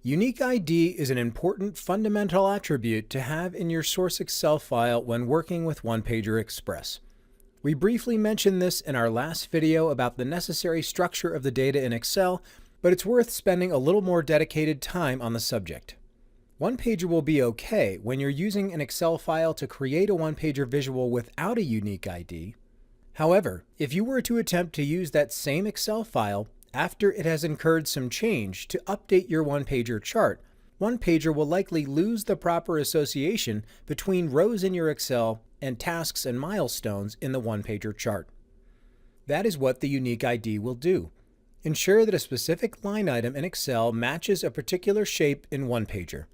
Unique ID is an important fundamental attribute to have in your source Excel file when working with OnePager Express. We briefly mentioned this in our last video about the necessary structure of the data in Excel, but it's worth spending a little more dedicated time on the subject. OnePager will be okay when you're using an Excel file to create a OnePager visual without a unique ID. However, if you were to attempt to use that same Excel file after it has incurred some change to update your OnePager chart, OnePager will likely lose the proper association between rows in your Excel and tasks and milestones in the OnePager chart. That is what the unique ID will do. Ensure that a specific line item in Excel matches a particular shape in OnePager.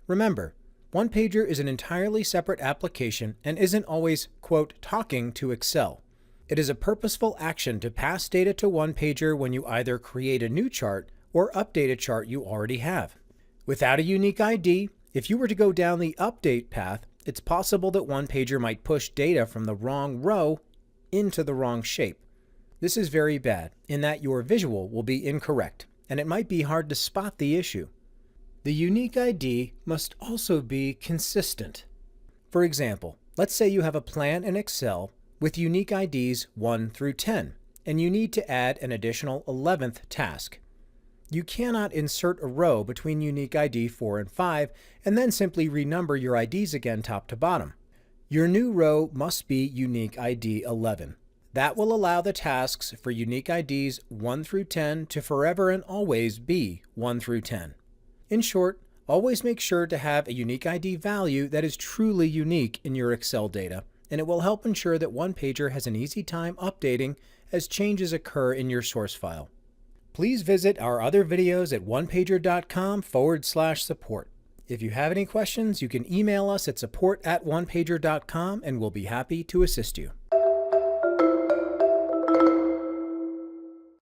Remember, OnePager is an entirely separate application and isn't always, quote, talking to Excel. It is a purposeful action to pass data to OnePager when you either create a new chart or update a chart you already have. Without a unique ID, if you were to go down the update path, it's possible that OnePager might push data from the wrong row into the wrong shape. This is very bad in that your visual will be incorrect, and it might be hard to spot the issue. The unique ID must also be consistent. For example, let's say you have a plan in Excel with unique IDs 1 through 10, and you need to add an additional 11th task. You cannot insert a row between unique ID 4 and 5 and then simply renumber your IDs again top to bottom. Your new row must be unique ID 11. That will allow the tasks for unique IDs 1 through 10 to forever and always be 1 through 10. In short, always make sure to have a unique ID value that is truly unique in your Excel data, and it will help ensure that OnePager has an easy time updating as changes occur in your source file. Please visit our other videos at onepager.com/support. If you have any questions, you can email us at support@onepager.com and we'll be happy to assist you.